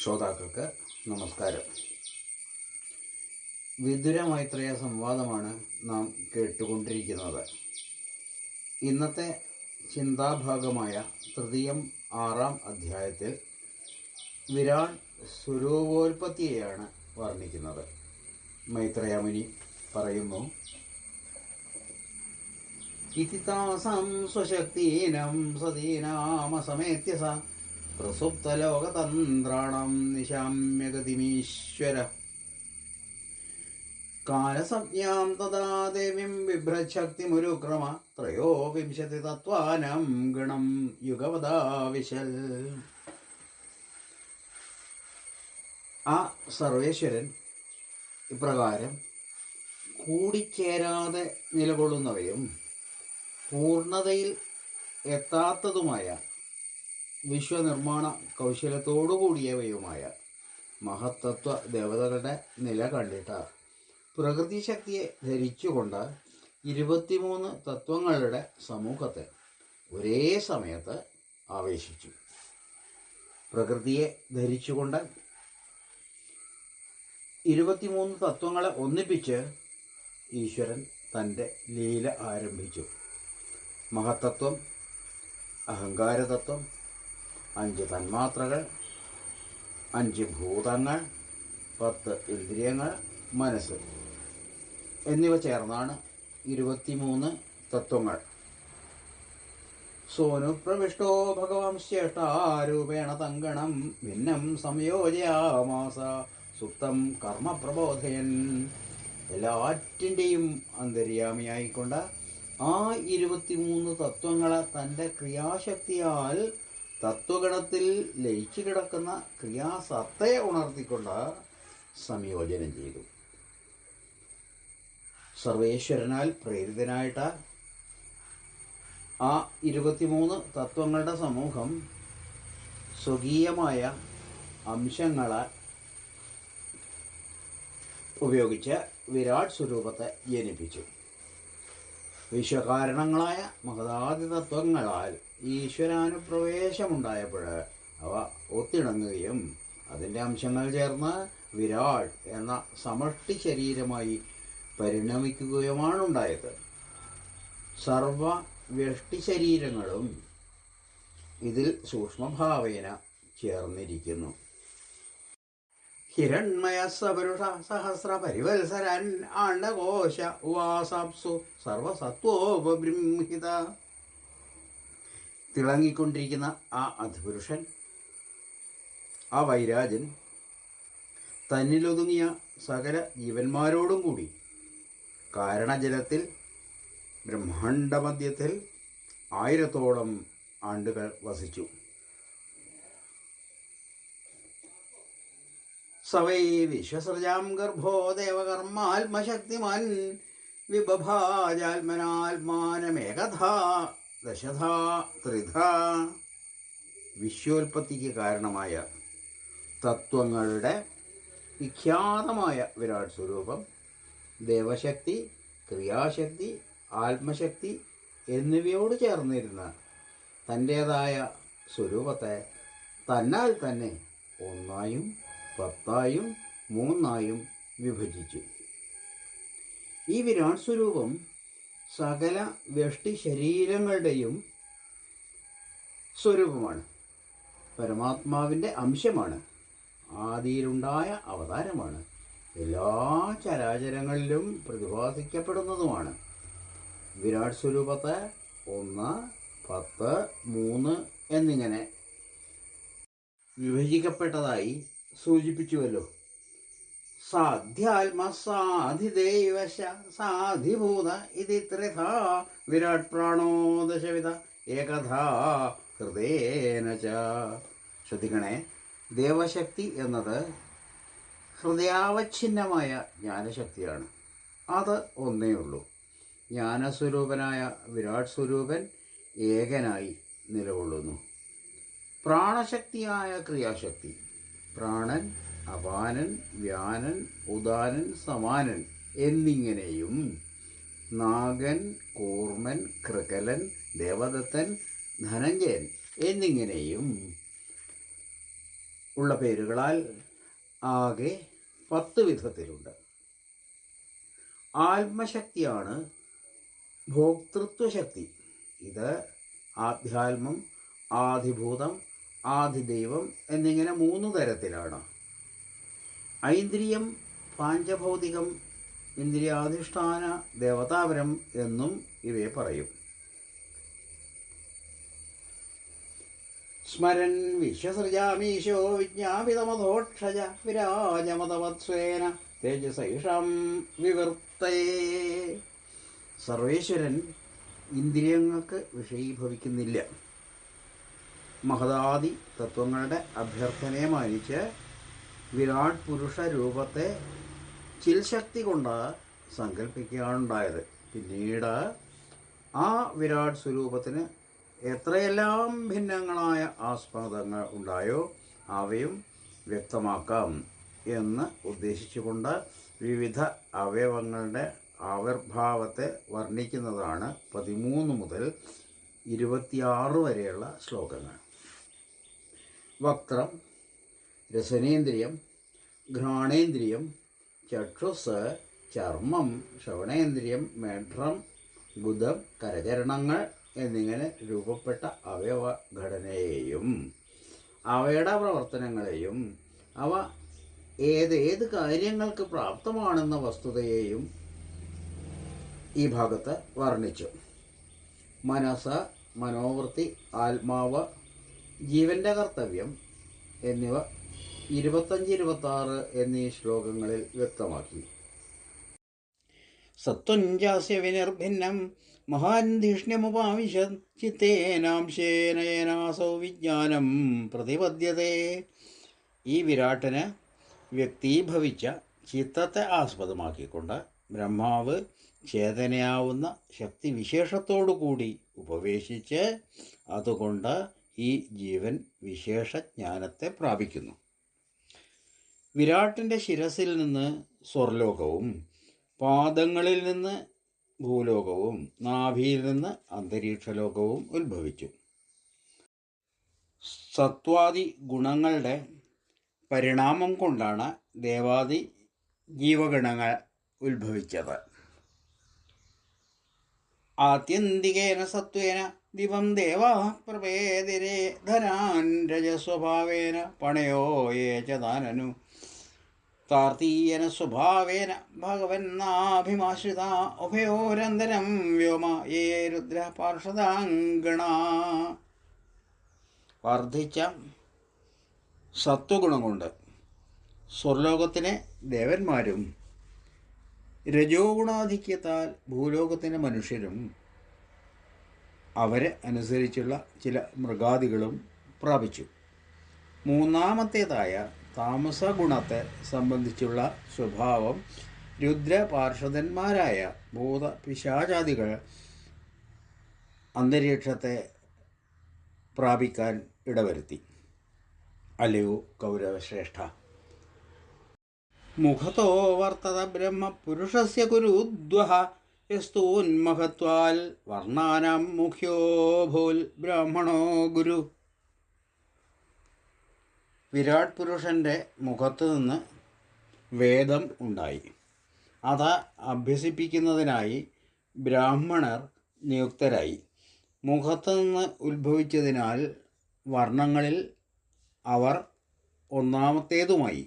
ശ്രോതാക്കൾക്ക് നമസ്കാരം. വിദുര മൈത്രേയ സംവാദമാണ് നാം കേട്ടുകൊണ്ടിരിക്കുന്നത്. ഇന്നത്തെ ചിന്താഭാഗമായ തൃതീയം 6-ാം അധ്യായത്തിൽ വിരാട് സ്വരൂപോൽപത്തിയെയാണ് വർണ്ണിക്കുന്നത്. മൈത്രേയ മുനി പറയുന്നു: ഇതി താസാം സ്വശക്തീനം സതീനാമസമേത്യ സ പ്രസുപ്തലോകതന്ത്രാണം നിശാമ്യഗതിമീശ്വര കാലസംജ്ഞാം തഥാ ദേവീം ബിഭ്രച്ഛക്തിമുരുക്രമ ത്രയോവിംശതി തത്വാനം ഗണം യുഗവദാവിശൽ. ആ സർവേശ്വരൻ ഇപ്രകാരം കൂടിച്ചേരാതെ നിലകൊള്ളുന്നവയും പൂർണ്ണതയിൽ എത്താത്തതുമായ വിശ്വനിർമ്മാണ കൗശലത്തോടുകൂടിയവയുമായ മഹത്തത്വ ദേവതകളുടെ നില കണ്ടിട്ട് പ്രകൃതി ശക്തിയെ ധരിച്ചുകൊണ്ട് 23 തത്വങ്ങളുടെ സമൂഹത്തെ ഒരേ സമയത്ത് ആവേശിച്ചു. പ്രകൃതിയെ ധരിച്ചുകൊണ്ട് 23 തത്വങ്ങളെ ഒന്നിപ്പിച്ച് ഈശ്വരൻ തൻ്റെ ലീല ആരംഭിച്ചു. മഹത്തത്വം, അഹങ്കാരതത്വം, 5 തന്മാത്രകൾ, 5 ഭൂതങ്ങൾ, 10 ഇന്ദ്രിയങ്ങൾ, മനസ്സ് എന്നിവ ചേർന്നാണ് 23 തത്വങ്ങൾ. സോനുപ്രവിഷ്ടോ ഭഗവാൻ ശ്രേഷ്ഠാരൂപേണ തങ്കണം ഭിന്നം സംയോജയാമാസ സുപ്തം കർമ്മപ്രബോധയൻ. എല്ലാറ്റിൻ്റെയും അന്തര്യാമിയായിക്കൊണ്ട് ആ 23 തത്വങ്ങളെ തൻ്റെ ക്രിയാശക്തിയാൽ തത്വഗണത്തിൽ ലയിച്ചു കിടക്കുന്ന ക്രിയാസത്തയെ ഉണർത്തിക്കൊണ്ട് സംയോജനം ചെയ്തു. സർവേശ്വരനാൽ പ്രേരിതനായിട്ട് ആ 23 തത്വങ്ങളുടെ സമൂഹം സ്വകീയമായ അംശങ്ങളെ ഉപയോഗിച്ച് വിരാട് സ്വരൂപത്തെ ജനിപ്പിച്ചു. വിശ്വകാരണങ്ങളായ മഹദാദി തത്വങ്ങളാൽ ഈശ്വരാനുപ്രവേശമുണ്ടായപ്പോൾ അവ ഒത്തിണങ്ങുകയും അതിൻ്റെ അംശങ്ങൾ ചേർന്ന് വിരാട് എന്ന സമഷ്ടി ശരീരമായി പരിണമിക്കുകയുമാണുണ്ടായത്. സർവ വ്യഷ്ടി ശരീരങ്ങളും ഇതിൽ സൂക്ഷ്മഭാവേന ചേർന്നിരിക്കുന്നു. ഹിരണ്മയ സപുരുഷ സഹസ്ര പരിവത്സരൻ ആണ്ടകോശ ഉവാസാപ്സു സർവസത്വോപബൃംഹിത. തിളങ്ങിക്കൊണ്ടിരിക്കുന്ന ആ അധിപുരുഷൻ, ആ വൈരാജൻ, തന്നിലൊതുങ്ങിയ സകല ജീവന്മാരോടും കൂടി കാരണജലത്തിൽ ബ്രഹ്മാണ്ഡമധ്യത്തിൽ 1000-ഓളം ആണ്ടുകൾ വസിച്ചു. സവൈ വിശ്വസൃജാം ഗർഭോ ദേവകർമാത്മശക്തിമാൻ വിബഭാജാത്മനാത്മാനമേകധാ ദശധാ ത്രിധാ. വിശ്വോൽപത്തിക്ക് കാരണമായ തത്വങ്ങളുടെ വിഖ്യാതമായ വിരാട് സ്വരൂപം ദേവശക്തി, ക്രിയാശക്തി, ആത്മശക്തി എന്നിവയോട് ചേർന്നിരുന്ന തൻ്റേതായ സ്വരൂപത്തെ തന്നാൽ തന്നെ 1-ആയും 10-ആയും 3-ആയും വിഭജിച്ചു. ഈ വിരാട് സ്വരൂപം സകല വ്യഷ്ടി ശരീരങ്ങളുടെയും സ്വരൂപമാണ്. പരമാത്മാവിൻ്റെ അംശമാണ്. ആദിയിലുണ്ടായ അവതാരമാണ്. എല്ലാ ചരാചരങ്ങളിലും പ്രതിഭാസിക്കപ്പെടുന്നതുമാണ്. വിരാട് സ്വരൂപത്തെ 1, 10, 3 എന്നിങ്ങനെ വിഭജിക്കപ്പെട്ടതായി സൂചിപ്പിച്ചുവല്ലോ. സാധ്യാത്മസാധിദൈവശ സാധിഭൂത ഇതി ത്രിധാ വിരാട് പ്രാണോ ദശവിധ ഏകധാ ഹൃദയേന ച. ശ്രദ്ധിക്കണേ, ദേവശക്തി എന്നത് ഹൃദയാവച്ഛിന്നമായ ജ്ഞാനശക്തിയാണ്. അത് ഒന്നേ ഉള്ളൂ. ജ്ഞാനസ്വരൂപനായ വിരാട് സ്വരൂപൻ ഏകനായി നിലകൊള്ളുന്നു. പ്രാണശക്തിയായ ക്രിയാശക്തി, പ്രാണൻ, അപാനൻ, വ്യാനൻ, ഉദാനൻ, സമാനൻ എന്നിങ്ങനെയും നാഗൻ, കൂർമൻ, കൃകലൻ, ദേവദത്തൻ, ധനഞ്ജയൻ എന്നിങ്ങനെയും ഉള്ള പേരുകളാൽ ആകെ 10 വിധത്തിലുണ്ട്. ആത്മശക്തിയാണ് ഭോക്തൃത്വശക്തി. ഇത് ആധ്യാത്മം, ആധിഭൂതം, ആധിദൈവം എന്നിങ്ങനെ 3 തരത്തിലാണ്. ഐന്ദ്രിയം, പാഞ്ചഭൗതികം, ഇന്ദ്രിയാധിഷ്ഠാന, ദേവതാപരം എന്നും ഇവയെ പറയും. സ്മരൻ വിശ്വസൃജാമീശോ വിജ്ഞാപിതമധോക്ഷജ വിരാജമതവത്സ്വേന തേജസൈഷാം വിവർത്തയേ. സർവേശ്വരൻ ഇന്ദ്രിയങ്ങൾക്ക് വിഷയീഭവിക്കുന്നില്ല. മഹദാദി തത്വങ്ങളുടെ അഭ്യർത്ഥനയെ മാനിച്ച് വിരാട് പുരുഷ രൂപത്തെ ചിൽശക്തി കൊണ്ട് സങ്കല്പിക്കുകയാണുണ്ടായത്. പിന്നീട് ആ വിരാട് സ്വരൂപത്തിന് എത്രയെല്ലാം ഭിന്നങ്ങളായ ആസ്പദങ്ങൾ ഉണ്ടായോ അവയും വ്യക്തമാക്കാം എന്ന് ഉദ്ദേശിച്ചുകൊണ്ട് വിവിധ അവയവങ്ങളുടെ ആവിർഭാവത്തെ വർണ്ണിക്കുന്നതാണ് 13 മുതൽ 26 വരെയുള്ള ശ്ലോകങ്ങൾ. വക്രം, രസനേന്ദ്രിയം, ഘ്രാണേന്ദ്രിയം, ചക്ഷുസ്, ചർമ്മം, ശ്രവണേന്ദ്രിയം, മേഢ്രം, ഗുദം, കരചരണങ്ങൾ എന്നിങ്ങനെ രൂപപ്പെട്ട അവയവഘടനയെയും അവയുടെ പ്രവർത്തനങ്ങളെയും അവ ഏതേത് കാര്യങ്ങൾക്ക് പ്രാപ്തമാണെന്ന വസ്തുതയെയും ഈ ഭാഗത്ത് വർണ്ണിച്ചു. മനസ്സ്, മനോവൃത്തി, ആത്മാവ്, ജീവൻ്റെ കർത്തവ്യം എന്നിവ 25-26 എന്നീ ശ്ലോകങ്ങളിൽ വ്യക്തമാക്കി. സത്വഞ്ചാസ്യ വിനിർഭിന്നം മഹാന്ധിഷ്ണ്യമുപാവിശത് ചിത്തേനാംശേനേനാസൗ വിജ്ഞാനം പ്രതിപദ്യതേ. ഈ വിരാട്ടിന് വ്യക്തീഭവിച്ച ചിത്തത്തെ ആസ്പദമാക്കിക്കൊണ്ട് ബ്രഹ്മാവ് ചേതനയാവുന്ന ശക്തിവിശേഷത്തോടുകൂടി ഉപവേശിച്ച് അതുകൊണ്ട് ഈ ജീവൻ വിശേഷജ്ഞാനത്തെ പ്രാപിക്കുന്നു. വിരാട്ടിൻ്റെ ശിരസിൽ നിന്ന് സ്വർലോകവും, പാദങ്ങളിൽ നിന്ന് ഭൂലോകവും, നാഭിയിൽ നിന്ന് അന്തരീക്ഷലോകവും ഉത്ഭവിച്ചു. സത്വാദി ഗുണങ്ങളുടെ പരിണാമം കൊണ്ടാണ് ദേവാദി ജീവഗണങ്ങൾ ഉത്ഭവിച്ചത്. ആത്യന്തികേന സത്വേന ദിവം ദേവാ പ്രഭേദിരേ ധനാൻ രജസ്വഭാവേന പണയോ യേ ച ദാനനു താർത്തീയന സ്വഭാവേന ഭഗവന്നാഭിമാശ്രിത ഉഭയോരന്തരം വ്യോമ യേ രുദ്ര പാർഷദാംഗണ. വർദ്ധിച്ച സത്വഗുണം കൊണ്ട് സ്വർലോകത്തിലെ ദേവന്മാരും രജോ ഗുണാധിക്യത്താൽ ഭൂലോകത്തിലെ മനുഷ്യരും അവരെ അനുസരിച്ചുള്ള ചില മൃഗാദികളും പ്രാപിച്ചു. മൂന്നാമത്തേതായ താമസ ഗുണത്തെ സംബന്ധിച്ചുള്ള സ്വഭാവം രുദ്രപാർഷദന്മാരായ ഭൂത പിശാചാദികൾ അന്തരീക്ഷത്തെ പ്രാപിക്കാൻ ഇടവരുത്തി. അല്ലയോ കൗരവശ്രേഷ്ഠ, മുഖത്തോ വർത്തത ബ്രഹ്മപുരുഷസ്യ കുരുദ്വഹ യസ്തൂന്മഹത്വാൽ വർണ്ണാനാം മുഖ്യോ ഭൂൽ ബ്രാഹ്മണോ ഗുരു. വിരാട് പുരുഷൻ്റെ മുഖത്ത് നിന്ന് വേദം ഉണ്ടായി. അത് അഭ്യസിപ്പിക്കുന്നതിനായി ബ്രാഹ്മണർ നിയുക്തരായി. മുഖത്ത് നിന്ന് ഉത്ഭവിച്ചതിനാൽ വർണ്ണങ്ങളിൽ അവർ ഒന്നാമത്തേതുമായി.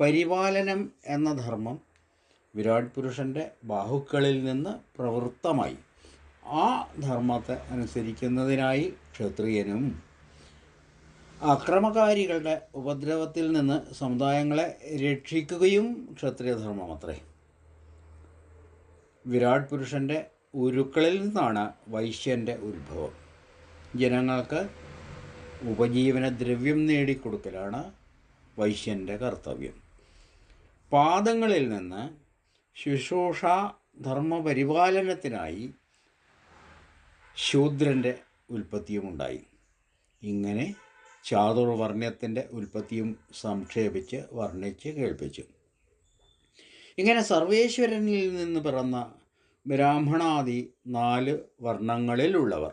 പരിപാലനം എന്ന ധർമ്മം വിരാട് പുരുഷൻ്റെ ബാഹുക്കളിൽ നിന്ന് പ്രവൃത്തമായി. ആ ധർമ്മത്തെ അനുസരിക്കുന്നതിനായി ക്ഷത്രിയനും അക്രമകാരികളുടെ ഉപദ്രവത്തിൽ നിന്ന് സമുദായങ്ങളെ രക്ഷിക്കുകയും ക്ഷത്രിയധർമ്മമത്രേ. വിരാട് പുരുഷൻ്റെ ഉരുക്കളിൽ നിന്നാണ് വൈശ്യൻ്റെ ഉത്ഭവം. ജനങ്ങൾക്ക് ഉപജീവനദ്രവ്യം നേടിക്കൊടുക്കലാണ് വൈശ്യൻ്റെ കർത്തവ്യം. പാദങ്ങളിൽ നിന്ന് ശുശ്രൂഷ ധർമ്മപരിപാലനത്തിനായി ശൂദ്രൻ്റെ ഉൽപ്പത്തിയുമുണ്ടായി. ഇങ്ങനെ ചാതുർവർണ്ണ്യത്തിൻ്റെ ഉൽപ്പത്തിയും സംക്ഷേപിച്ച് വർണ്ണിച്ച് കേൾപ്പിച്ചു. ഇങ്ങനെ സർവേശ്വരനിൽ നിന്ന് പിറന്ന ബ്രാഹ്മണാദി 4 വർണ്ണങ്ങളിലുള്ളവർ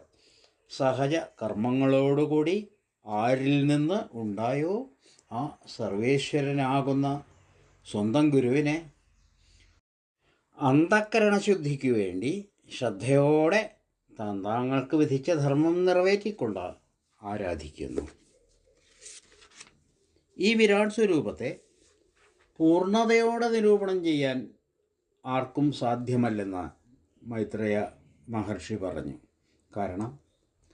സഹജ കർമ്മങ്ങളോടുകൂടി ആരിൽ നിന്ന് ഉണ്ടായോ ആ സർവേശ്വരനാകുന്ന സ്വന്തം ഗുരുവിനെ അന്ധക്കരണശുദ്ധിക്ക് വേണ്ടി ശ്രദ്ധയോടെ താങ്കൾക്ക് വിധിച്ച ധർമ്മം നിറവേറ്റിക്കൊണ്ട് ആരാധിക്കുന്നു. ഈ വിരാട് സ്വരൂപത്തെ പൂർണ്ണതയോടെ നിരൂപണം ചെയ്യാൻ ആർക്കും സാധ്യമല്ലെന്ന് മൈത്രേയ മഹർഷി പറഞ്ഞു. കാരണം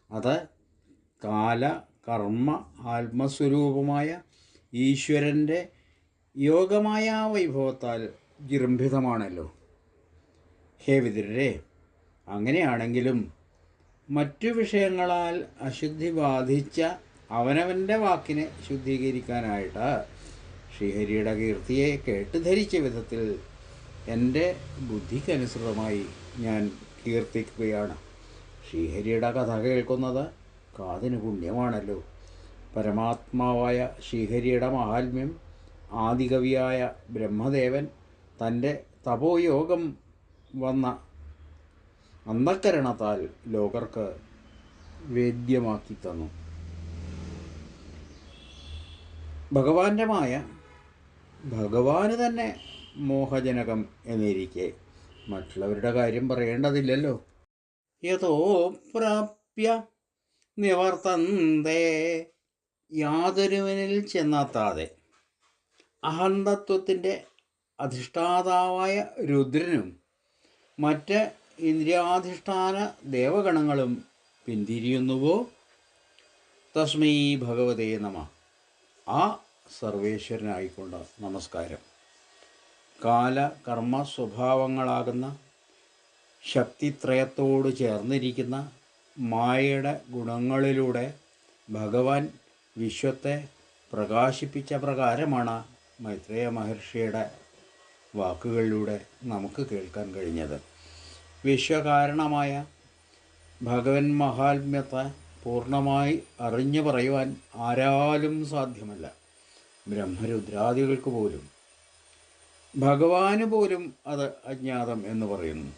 അത് കാല കർമ്മ ആത്മസ്വരൂപമായ ഈശ്വരൻ്റെ യോഗമായ വൈഭവത്താൽ ജൃംഭിതമാണല്ലോ. ഹേ വിതുരരെ, അങ്ങനെയാണെങ്കിലും മറ്റു വിഷയങ്ങളാൽ അശുദ്ധി ബാധിച്ച അവനവൻ്റെ വാക്കിനെ ശുദ്ധീകരിക്കാനായിട്ട് ശ്രീഹരിയുടെ കീർത്തിയെ കേട്ട് ധരിച്ച വിധത്തിൽ എൻ്റെ ബുദ്ധിക്കനുസൃതമായി ഞാൻ കീർത്തിക്കുകയാണ്. ശ്രീഹരിയുടെ കഥ കേൾക്കുന്നത് കാതിന് പുണ്യമാണല്ലോ. പരമാത്മാവായ ശ്രീഹരിയുടെ മഹാത്മ്യം ആദികവിയായ ബ്രഹ്മദേവൻ തൻ്റെ തപോയോഗം വന്ന അന്ധക്കരണത്താൽ ലോകർക്ക് വേദ്യമാക്കി തന്നു. ഭഗവാന്റെ മായ ഭഗവാന് തന്നെ മോഹജനകം എന്നിരിക്കെ മറ്റുള്ളവരുടെ കാര്യം പറയേണ്ടതില്ലല്ലോ. യതോ പ്രാപ്യ നിവർത്തന്തേ, യാതൊരുവനിൽ ചെന്നെത്താതെ അഹന്തത്വത്തിൻ്റെ അധിഷ്ഠാതാവായ രുദ്രനും മറ്റ് ഇന്ദ്രിയാധിഷ്ഠാന ദേവഗണങ്ങളും പിന്തിരിയുന്നുവോ, തസ്മൈ ഭഗവതേ നമഃ, ആ സർവേശ്വരനായിക്കൊണ്ട് നമസ്കാരം. കാല കർമ്മ സ്വഭാവങ്ങളാകുന്ന ശക്തിത്രയത്തോട് ചേർന്നിരിക്കുന്ന മായയുടെ ഗുണങ്ങളിലൂടെ ഭഗവാൻ വിശ്വത്തെ പ്രകാശിപ്പിച്ച പ്രകാരമാണ് മൈത്രേയ മഹർഷിയുടെ വാക്കുകളിലൂടെ നമുക്ക് കേൾക്കാൻ കഴിഞ്ഞത്. വിശ്വകാരണമായ ഭഗവൻ മഹാത്മ്യത്തെ പൂർണ്ണമായി അറിഞ്ഞു പറയുവാൻ ആരാലും സാധ്യമല്ല. ബ്രഹ്മരുദ്രാദികൾക്ക് പോലും, ഭഗവാന് പോലും അത് അജ്ഞാതം എന്ന് പറയുന്നു.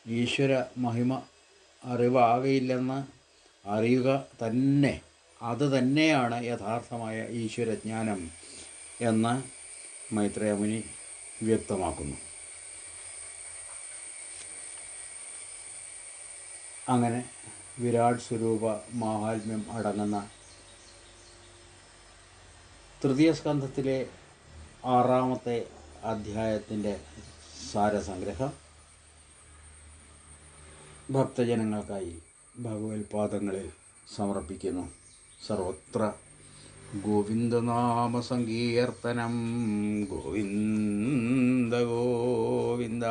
ഈശ്വര മഹിമ അറിവാകയില്ലെന്ന് അറിയുക തന്നെ, അത് തന്നെയാണ് യഥാർത്ഥമായ ഈശ്വരജ്ഞാനം എന്ന് മൈത്രേയ മുനി വ്യക്തമാക്കുന്നു. അങ്ങനെ വിരാട് സ്വരൂപ മാഹാത്മ്യം അടങ്ങുന്ന തൃതീയ സ്കന്ധത്തിലെ 6-ാമത്തെ അധ്യായത്തിൻ്റെ സാരസംഗ്രഹം ഭക്തജനങ്ങൾക്കായി ഭഗവത്പാദങ്ങളിൽ സമർപ്പിക്കുന്നു. സർവത്ര ഗോവിന്ദനാമ സങ്കീർത്തനം. ഗോവിന്ദ ഗോവിന്ദ.